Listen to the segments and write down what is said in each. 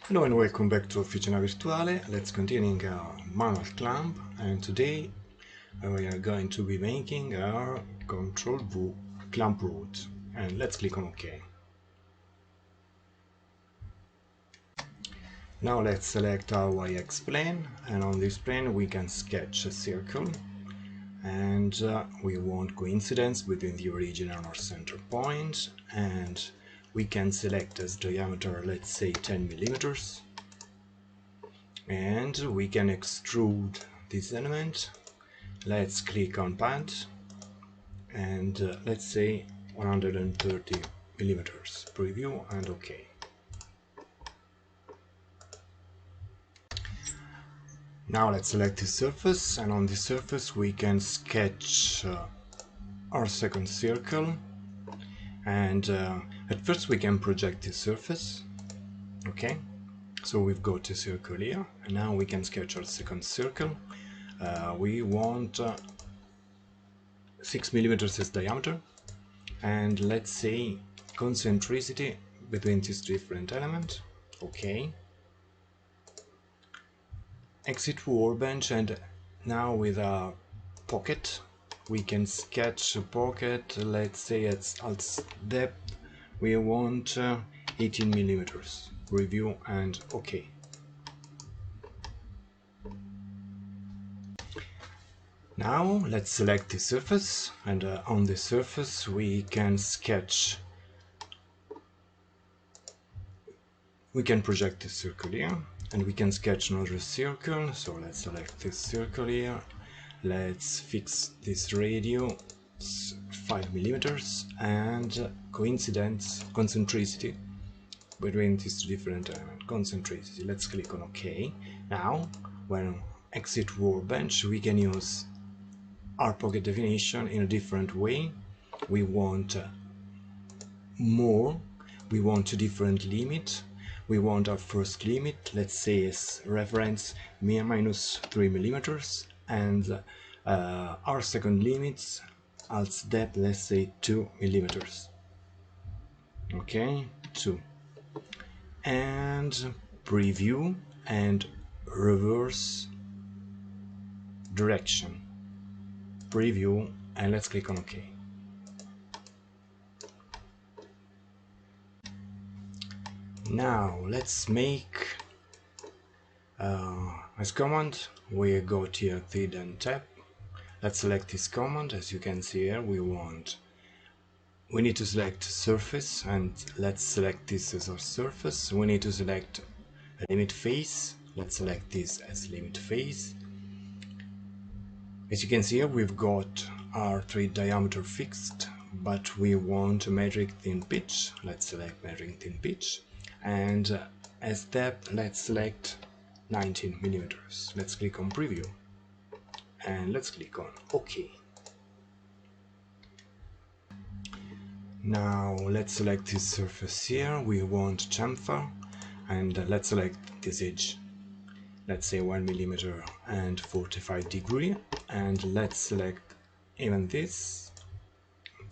Hello and welcome back to Officina Virtuale. Let's continue our manual clamp, and today we are going to be making our Control V clamp root, and let's click on OK. Now let's select our YX plane, and on this plane we can sketch a circle, and we want coincidence between the origin and our center point, and we can select as diameter, let's say 10 millimeters. And we can extrude this element. Let's click on pad and let's say 130 millimeters. Preview and OK. Now let's select this surface, and on this surface we can sketch our second circle, and at first we can project this surface. Okay, so we've got a circle here, and now we can sketch our second circle. We want 6 millimeters as diameter, and let's say concentricity between these different elements. Okay, exit workbench, and now with a pocket we can sketch a pocket. Let's say at depth we want 18 millimeters. Review and OK. Now let's select the surface, and on the surface we can sketch, we can project the circle here, and we can sketch another circle. So let's select this circle here. Let's fix this radius 5 millimeters and coincidence, concentricity between these different elements. Concentricity. Let's click on OK. Now when exit workbench we can use our pocket definition in a different way. We want more, we want a different limit. We want our first limit, let's say as reference minus 3 millimeters, and our second limits als depth, let's say 2 millimeters. Okay, 2. And preview and reverse direction. Preview, and let's click on OK. Now let's make as command, we got here feed and tab. Let's select this command. As you can see here, we need to select surface, and let's select this as our surface. We need to select a limit face. Let's select this as limit face. As you can see here, we've got our 3 diameter fixed, but we want a metric thin pitch. Let's select metric thin pitch, and as depth let's select 19 millimeters. Let's click on preview and let's click on OK. Now let's select this surface here. We want chamfer, and let's select this edge, let's say 1 millimeter and 45 degree, and let's select even this,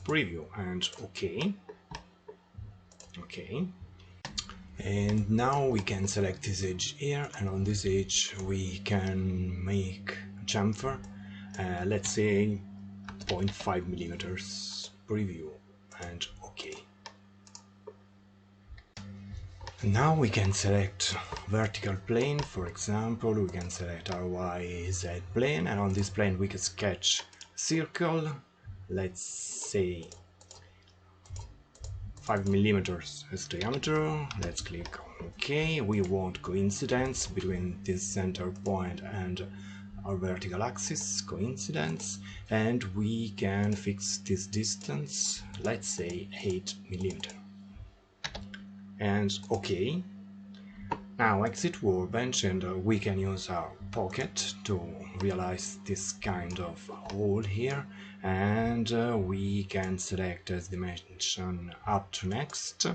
preview and OK. Okay, and now we can select this edge here, and on this edge we can make chamfer, let's say 0.5 millimeters. Preview and OK. Now we can select vertical plane. For example, we can select our YZ plane, and on this plane we can sketch a circle, let's say 5 millimeters as diameter. Let's click on OK. We want coincidence between this center point and our vertical axis, coincidence, and we can fix this distance, let's say 8 millimeters. And OK. Now exit workbench, and we can use our pocket to realize this kind of hole here, and we can select as dimension up to next,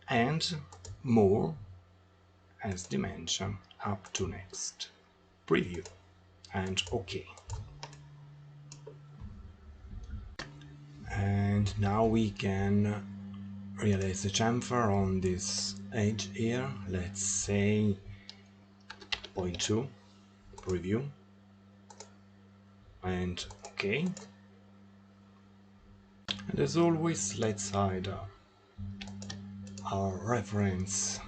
and more as dimension up to next. Preview and OK. And now we can realize the chamfer on this edge here. Let's say 0.2 preview, and OK. And as always, let's hide our reference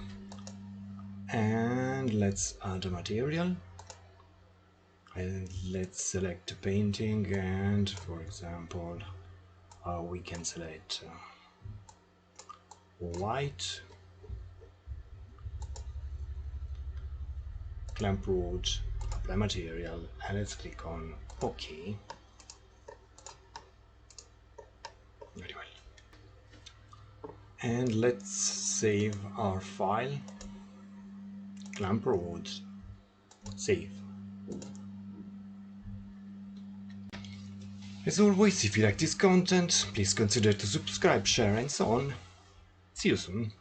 and let's add a material, and let's select a painting, and for example we can select white, clamp road, apply material, and let's click on OK. Very well. And let's save our file, clamp road, save. As always, if you like this content, please consider to subscribe, share and so on. See you soon.